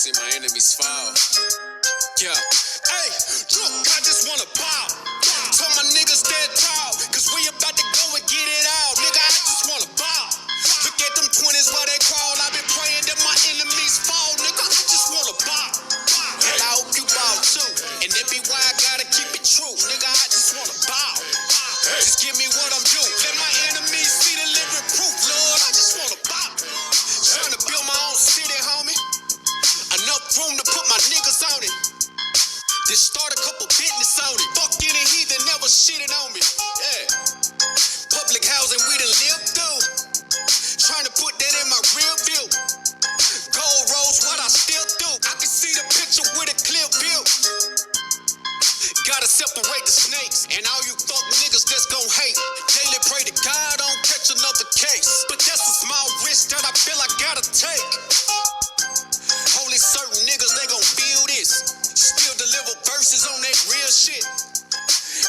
see my enemies fall. Yeah. Hey, look, I just wanna pop. Told my niggas stand tall, cause we about to go and get it out. Nigga, I just wanna pop. Look at them 20s while they crawl. I've been praying that my enemies fall. Nigga, I just wanna pop. And I hope you ball too. And that be why I gotta keep it true. Nigga, I just wanna bow. Just give me what I'm due. Let my enemies see the living proof, Lord. I just wanna pop. Trying to build my own city, homie. Enough room to put my niggas on it. Just start a couple business on it. Fuck any heathen never shitted on me. Yeah. Public housing we done lived through. Trying to put that in my rear view. Gold rolls, what I still do. I can see the picture with a clear view. Gotta separate the snakes and all you fuck niggas that's gon' hate. Daily pray to God I don't catch another case. But that's a small risk that I feel I gotta take. Only certain niggas they gon' feel this. Still deliver verses on that real shit.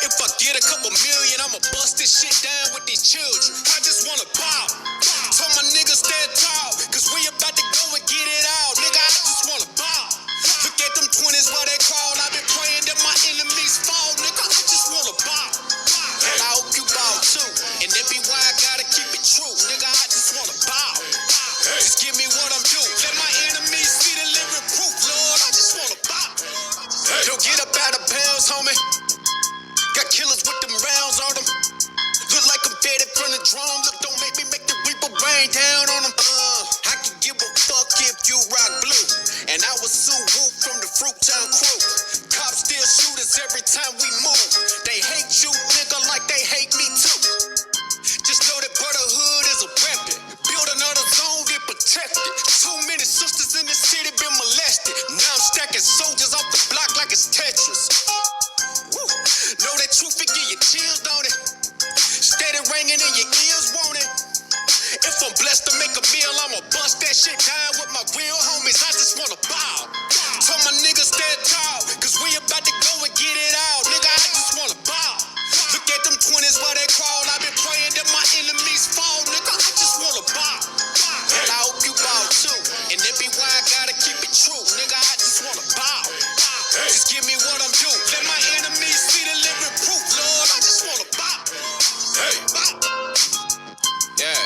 If I get a couple million, I'ma bust this shit down with these children. I just wanna pop. Told my niggas stand tall, cause we about to go and get it out. Nigga, I just wanna pop. Look at them 20s while they crawl. I've been praying that my enemies fall. Nigga, I just wanna pop. And I hope you ball too. And that be why I gotta keep it true. Nigga, I just wanna bow. Just give me what I'm due. Let my enemies see the living proof, Lord. I just wanna pop. Don't get up out of bounds, homie. Got killers with them rounds on them. Look like I'm faded from the drum. Look, don't make me make the reaper rain down on them. I can give a fuck if you rock blue. And I was Sue Woo from the Fruit Town crew. Cops still shoot us every time we move. They hate you, nigga, like they hate me too. Just know that brotherhood is a weapon. Build another zone, get protected. Too many sisters in the city been molested. Now I'm stacking soldiers off the block like it's Tetris. Woo. Know that truth, it give you chills, don't it? Steady ringing in your ears, won't it? If I'm blessed to make a meal, I'ma bust that shit down with my real homies. I just wanna bow. Told my niggas stand tall, cause we about to go and get it out. Nigga, I just wanna bow. Look at them 20s while they crawl. I've been praying that my enemies fall. Nigga, I just wanna bow. And I hope you bow too. And that be why I gotta keep it true. Nigga, I just wanna bow. Just give me what I'm due. Let my enemies see the living proof, Lord. I just wanna bow. Hey, bow. Yeah.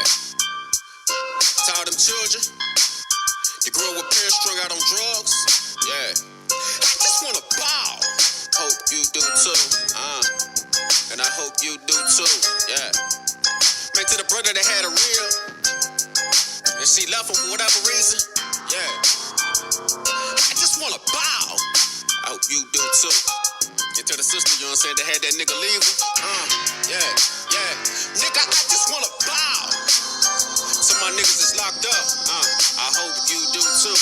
To all them children, you grew up with parents strung out on drugs. Yeah. I just wanna bow. Hope you do too. And I hope you do too. Yeah. Man, to the brother that had a real, and she left him for whatever reason. Yeah. I just wanna bow. I hope you do too. And to the sister, you know what I'm saying, that had that nigga leave her. Yeah, yeah. Nigga, I just wanna bow. Some of my niggas is locked up. I hope you do too.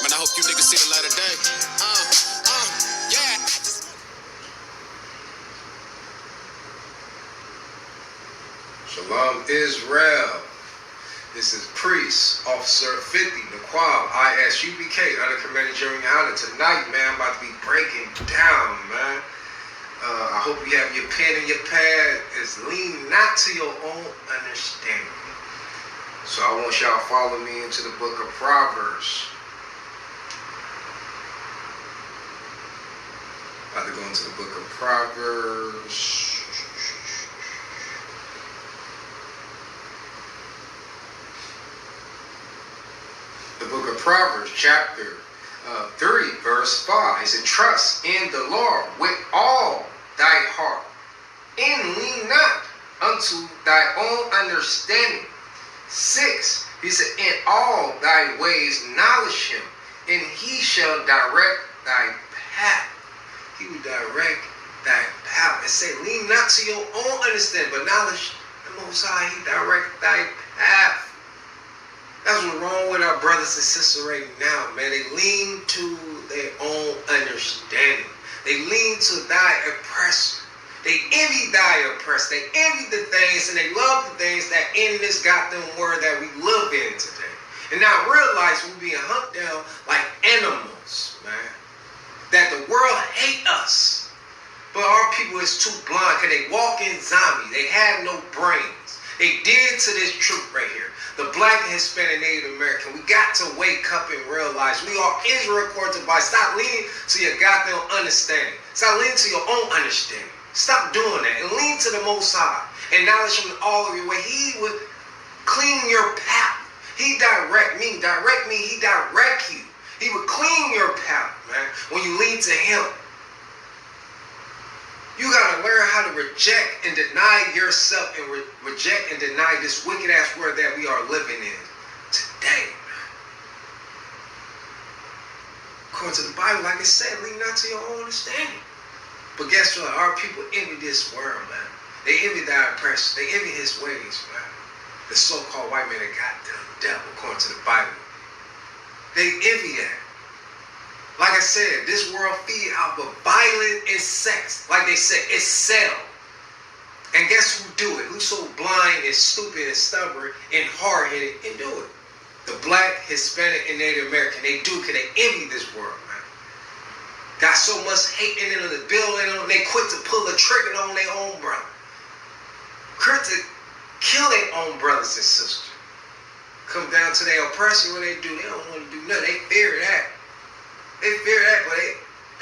Man, I hope you niggas see the light of day. Yeah. Shalom Israel. This is Priest, Officer 50, Naquab, ISUBK, under Commanding General Honor. Tonight, man, I'm about to be breaking down, man. I hope you have your pen and your pad. It's lean not to your own understanding. So I want y'all to follow me into the book of Proverbs. About to go into the book of Proverbs. The book of Proverbs, chapter 3, verse 5. It said, trust in the Lord with all thy heart, and lean not unto thy own understanding. 6, he said, in all thy ways acknowledge him, and he shall direct thy path. He will direct thy path. It said, lean not to your own understanding, but acknowledge the Most High, he direct thy path. That's what's wrong with our brothers and sisters right now, man. They lean to their own understanding. They lean to thy oppressor. They envy thy oppressor. They envy the things and they love the things that in this goddamn world that we live in today. And now realize we're being hunted down like animals, man. That the world hate us. But our people is too blind because they walk in zombies. They have no brains. They did to this truth right here. The Black and Hispanic Native American, we got to wake up and realize we are Israel according to the Bible. Stop leaning to your goddamn understanding. Stop leaning to your own understanding. Stop doing that and lean to the Most High. Acknowledge Him in all of your way. He would clean your path. He direct me, He direct you. He would clean your path, man, when you lean to Him. You got to learn how to reject and deny yourself and reject and deny this wicked ass world that we are living in today. According to the Bible, like I said, lean not to your own understanding. But guess what? Our people envy this world, man. They envy thy oppression. They envy his ways, man. The so-called white man that got them devil, according to the Bible. They envy that. Like I said, this world feed off of violence and sex. Like they said, it's sell. And guess who do it? Who's so blind and stupid and stubborn and hard-headed and do it? The Black, Hispanic, and Native American. They do because they envy this world, man. Got so much hate in them, the building them, they quit to pull the trigger on their own brother. Quit to kill their own brothers and sisters. Come down to their oppression, what they do, they don't want to do nothing. They fear that. They fear that, but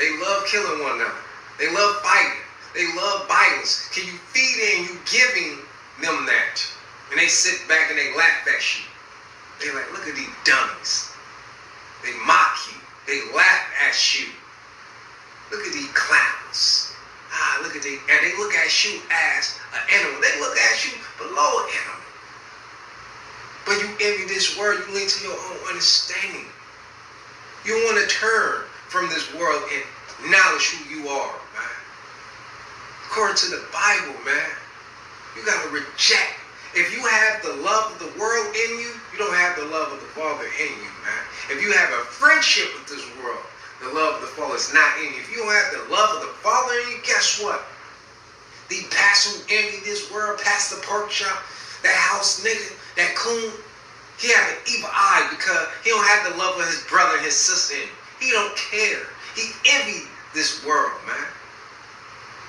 they love killing one another. They love fighting. They love violence. Can you feed in you giving them that? And they sit back and they laugh at you. They like, look at these dummies. They mock you. They laugh at you. Look at these clowns. Look at these, and they look at you as an animal. They look at you below an animal. But you envy this world. You lean to your own understanding. You want to turn from this world and acknowledge who you are, man. According to the Bible, man, you got to reject. If you have the love of the world in you, you don't have the love of the Father in you, man. If you have a friendship with this world, the love of the Father is not in you. If you don't have the love of the Father in you, guess what? The pastor who envy this world, past the pork chop, that house nigga, that coon, he have an evil eye because he don't have the love of his brother and his sister in him. He don't care. He envy this world, man.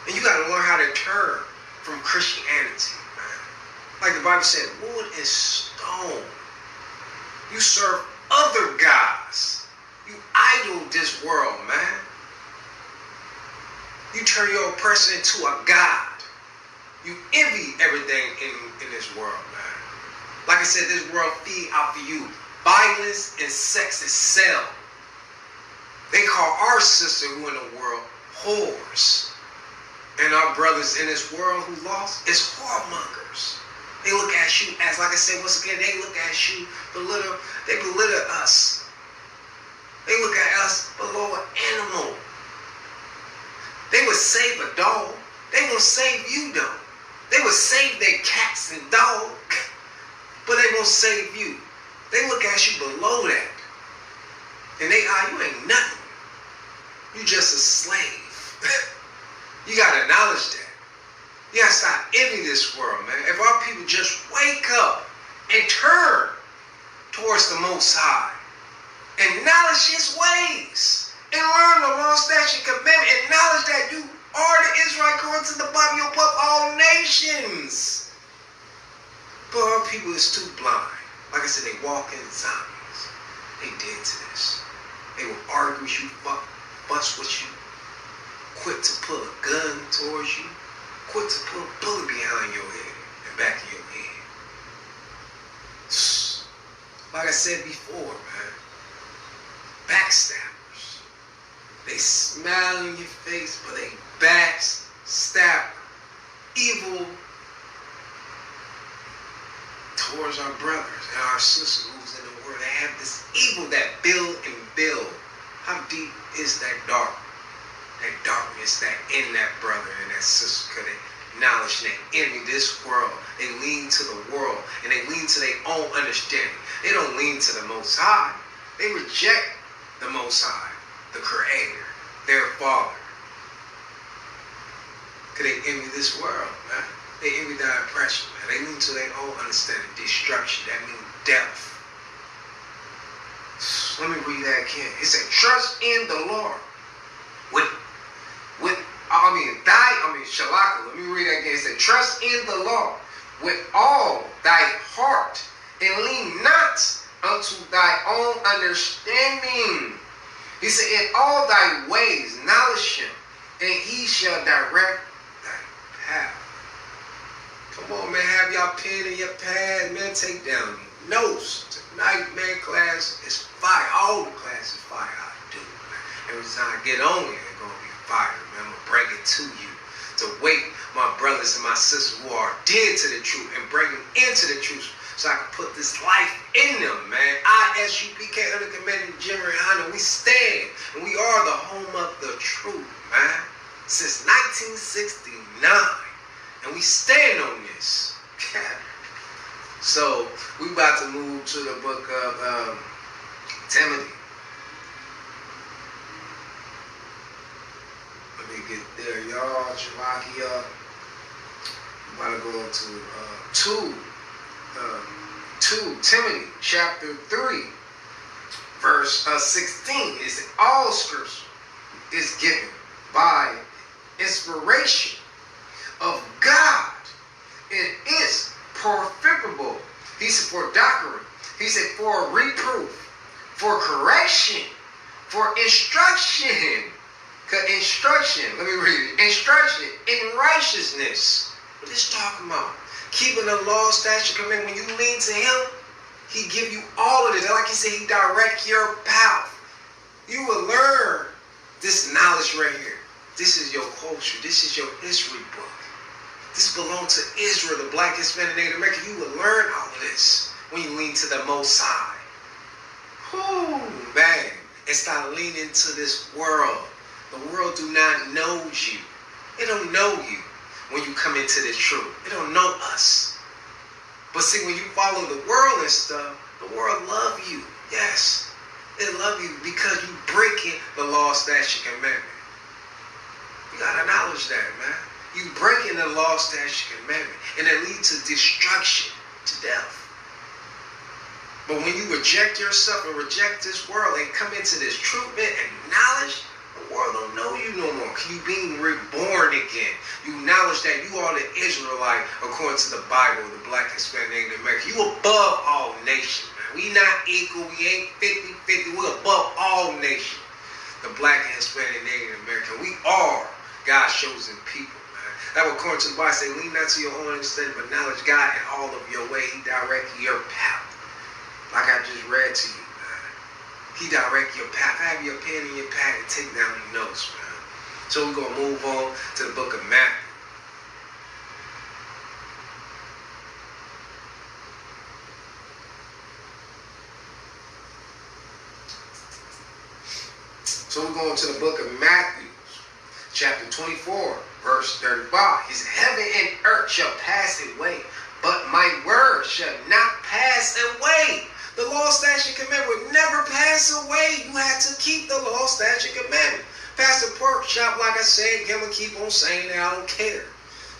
And you got to learn how to turn from Christianity, man. Like the Bible said, wood and stone. You serve other gods. You idol this world, man. You turn your oppressor into a god. You envy everything in this world, man. Like I said, this world feed off of you. Violence and sex is sell. They call our sister who in the world whores. And our brothers in this world who lost is whoremongers. They look at you as, like I said, once again, they look at you, they belittle us. They look at us below an animal. They would save a dog. They won't save you, though. They would save their cats and dogs. But they won't save you. They look at you below that. And you ain't nothing. You just a slave. You gotta acknowledge that. You gotta stop envying this world, man. If our people just wake up and turn towards the Most High, acknowledge His ways, and learn the law, statute, commandment, acknowledge that you are the Israel according to the Bible, you're above all nations. But our people is too blind. Like I said, they walk in zombies. They did to this. They will argue with you, fuss with you, quit to pull a gun towards you, quit to put a bullet behind your head and back of your head. Like I said before, man, backstabbers. They smile in your face, but they backstab evil towards our brothers and our sisters who's in the world. They have this evil that build and build. How deep is that dark? That darkness that in that brother and that sister, because they acknowledge and they envy this world. They lean to the world and they lean to their own understanding. They don't lean to the Most High. They reject the Most High, the Creator, their Father. Because they envy this world, man. They envy their oppression, man. They lean to their own understanding. Destruction, that means death. Let me read that again. It said, trust in the Lord. Shalaka. Let me read that again. It said, trust in the Lord with all thy heart, and lean not unto thy own understanding. He said, in all thy ways acknowledge him, and he shall direct thy path. Come on, man, have y'all pen and your pad, man, take down notes. Tonight, man, class is fire. All the class is fire. I do, man. Every time I get on here, it's going to be fire, man. I'm going to bring it to you to wake my brothers and my sisters who are dead to the truth and bring them into the truth so I can put this life in them, man. ISUPK, under commanding General Honor, we stand, and we are the home of the truth, man. Since 1969, and we stand on this. So, we about to move to the book of Timothy. Let me get there, y'all. Chalakia. We about to go to 2 Timothy chapter 3, verse 16. It says, all scripture is given by inspiration of God. It is profitable. He said for doctrine. He said for reproof, for correction, for instruction. Instruction, let me read it. Instruction in righteousness. What is talking about? Keeping the law, statute, command. When you lean to him, he give you all of this. Like he said, he direct your path. You will learn this knowledge right here. This is your culture. This is your history book. This belongs to Israel, the Black, Hispanic, Native American. You will learn all of this when you lean to the Most High. Whoo, man. And start leaning to this world. The world do not know you. They don't know you when you come into the truth. They don't know us. But see, when you follow the world and stuff, the world love you. Yes. They love you because you breaking the law, statute, commandment. You gotta acknowledge that, man. You breaking the law, statute, commandment. And it leads to destruction, to death. But when you reject yourself and reject this world and come into this truth and knowledge, the world don't know you no more. You being reborn again. You acknowledge that you are the Israelite according to the Bible, the Black, Hispanic, Native American. You above all nations, man. We not equal. We ain't 50-50. We're above all nations. The Black and Hispanic, Native American. We are God's chosen people, man. That will according to the Bible say, lean not to your own understanding, but acknowledge God in all of your way. He direct your path. Like I just read to you. He direct your path. Have your pen in your pad and take down your notes, man. So we're going to move on to the book of Matthew. So we're going to the book of Matthew, chapter 24, verse 35. He said, heaven and earth shall pass away, but my word shall not pass away. The law, statute, commandment would never pass away. You had to keep the law, statute, commandment. Pastor Pork Chop, like I said, I'm going to keep on saying that I don't care.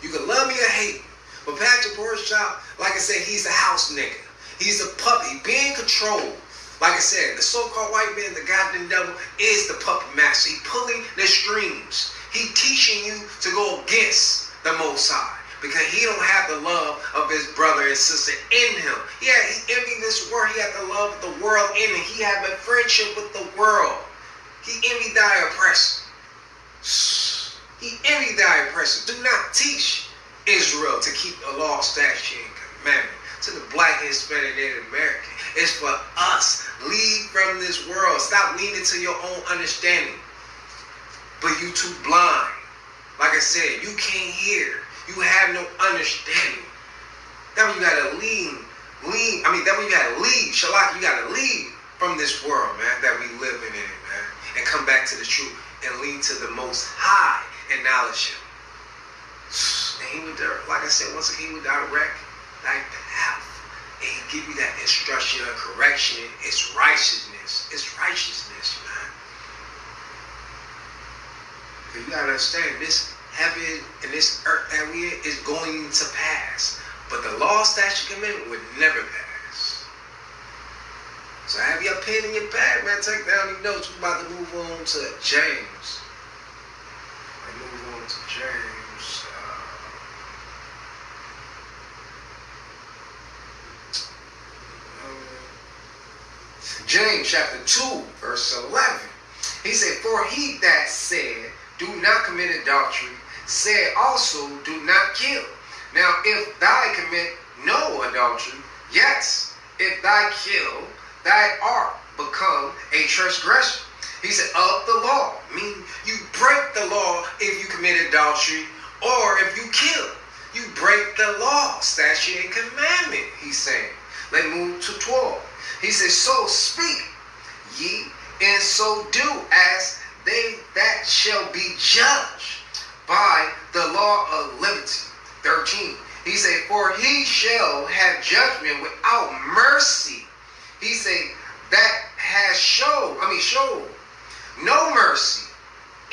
You can love me or hate me. But Pastor Pork Chop, like I said, he's the house nigga. He's the puppet. Being controlled. Like I said, the so-called white man, the goddamn devil, is the puppet master. He pulling the strings. He teaching you to go against the Most High. Because he don't have the love of his brother and sister in him. Yeah, he envied this world. He had the love of the world in him. He had a friendship with the world. He envied thy oppressor. He envied thy oppressor. Do not teach Israel to keep the law, statute, and commandment. To the Black, Hispanic, Native American. It's for us. Leave from this world. Stop leaning to your own understanding. But you too blind. Like I said, you can't hear. You have no understanding. That means you gotta leave. That means you gotta leave. Shalak, you gotta leave from this world, man, that we live in, man. And come back to the truth and lean to the Most High and acknowledge him. And he would, like I said, once again, he would direct thy path. And he give you that instruction or correction. It's righteousness. It's righteousness, man. Because you gotta understand this. Heaven and this earth that we in is going to pass. But the law, statute, commandment would never pass. So have your pen in your pad, man. Take down your notes. We're about to move on to James. James chapter 2, verse 11. He said, for he that said, do not commit adultery, said also, do not kill. Now, if thou commit no adultery, yes, if thou kill, thou art become a transgressor. He said, of the law, meaning you break the law if you commit adultery or if you kill. You break the law, statute, and commandment, he's saying. Let's move to 12. He says, so speak ye, and so do as they that shall be judged by the law of liberty. 13. He said, for he shall have judgment without mercy. He said, that has showed no mercy,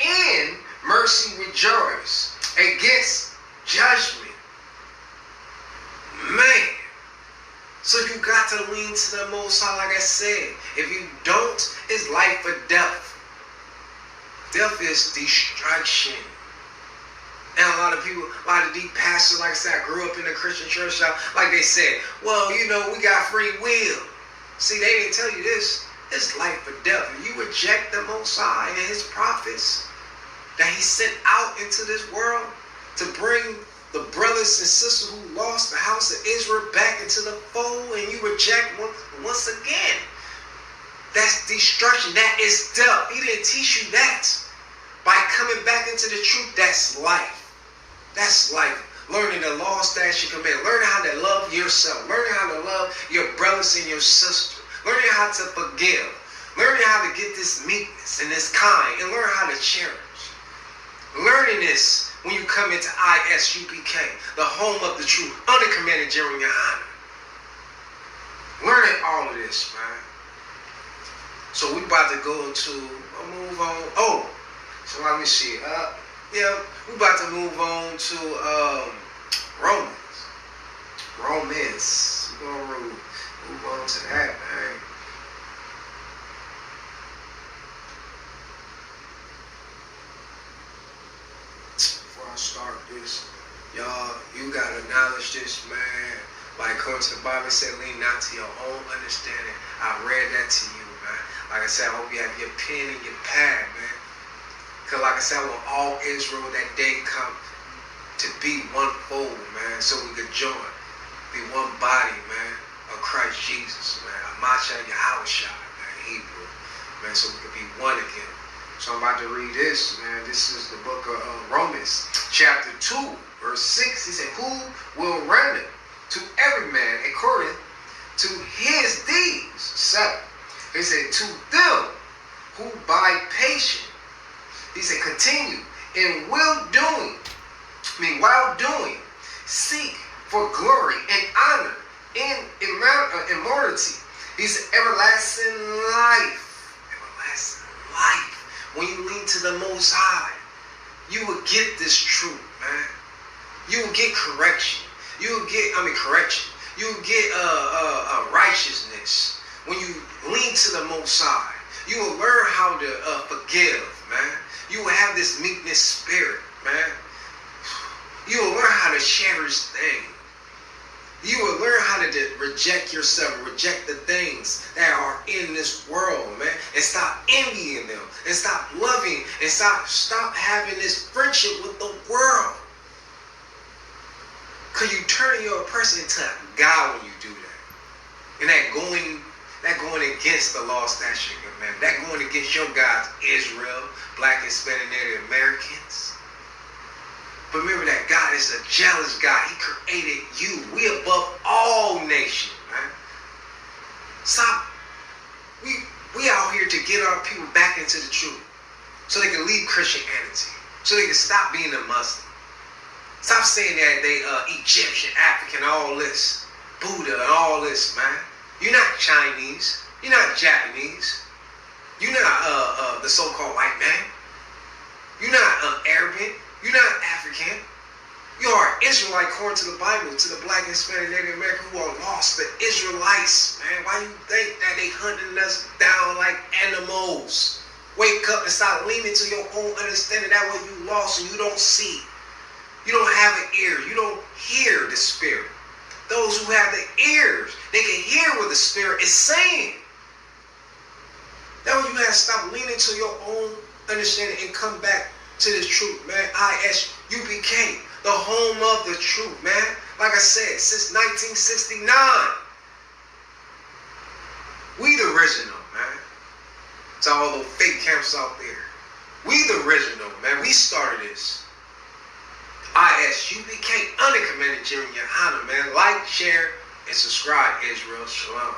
and mercy rejoice against judgment. Man. So you got to lean to the Most High, like I said. If you don't, it's life or death. Death is destruction. And a lot of people, a lot of deep pastors, like I said, I grew up in a Christian church, like they said, well, you know, we got free will. See, they didn't tell you this. It's life or death. If you reject the Most High and his prophets that he sent out into this world to bring the brothers and sisters who lost the house of Israel back into the fold, and you reject once again, that's destruction. That is death. He didn't teach you that. By coming back into the truth, that's life. That's life. Learning the law, statute, command. Learning how to love yourself. Learning how to love your brothers and your sisters. Learning how to forgive. Learning how to get this meekness and this kind, and learn how to cherish. Learning this when you come into ISUPK, the home of the truth, under Commander General Yohana. Learning all of this, man. So we about to go into a move on. Oh, so let me see. We about to move on to Romans. We're gonna move on to that, man. Before I start this, y'all, you gotta acknowledge this, man. Like according to the Bible, it said, lean not to your own understanding. I read that to you, man. Like I said, I hope you have your pen and your pad, man. Because like I said, I want all Israel that day come to be one fold, man, so we could join. Be one body, man, of Christ Jesus, man. Amasha Yahushua, man, Hebrew, man, so we could be one again. So I'm about to read this, man. This is the book of Romans, chapter 2, verse 6. He said, who will render to every man according to his deeds? 7. He said, to them who by patience, he said, continue in while doing, seek for glory and honor and immortality. He said, everlasting life. Everlasting life. When you lean to the Most High, you will get this truth, man. You will get correction. You will get, correction. You will get righteousness. When you lean to the Most High, you will learn how to forgive, man. You will have this meekness spirit, man. You will learn how to cherish things. You will learn how to reject yourself, reject the things that are in this world, man. And stop envying them. And stop loving. And stop having this friendship with the world. Because you turn your person into a God when you do that. And that going against the law, statute, and commandment. That going against your gods, Israel, Black, Hispanic, Native Americans. But remember that God is a jealous God. He created you. We above all nations, man. Stop. We out here to get our people back into the truth. So they can leave Christianity. So they can stop being a Muslim. Stop saying that they Egyptian, African, all this. Buddha and all this, man. You're not Chinese. You're not Japanese. You're not the so-called white man. You're not Arabic. You're not African. You are Israelite according to the Bible, to the Black, Hispanic, Native American who are lost, the Israelites, man. Why you think that they hunting us down like animals? Wake up and start leaning to your own understanding. That way you lost and you don't see. You don't have an ear. You don't hear the Spirit. Those who have the ears, they can hear what the Spirit is saying. stop leaning to your own understanding and come back to this truth, man. ISUBK, the home of the truth, man. Like I said, since 1969, we the original, man. To all those fake camps out there, we the original, man. We started this. ISUBK, uncommanded Junior Honor, man. Like, share, and subscribe. Israel Shalom.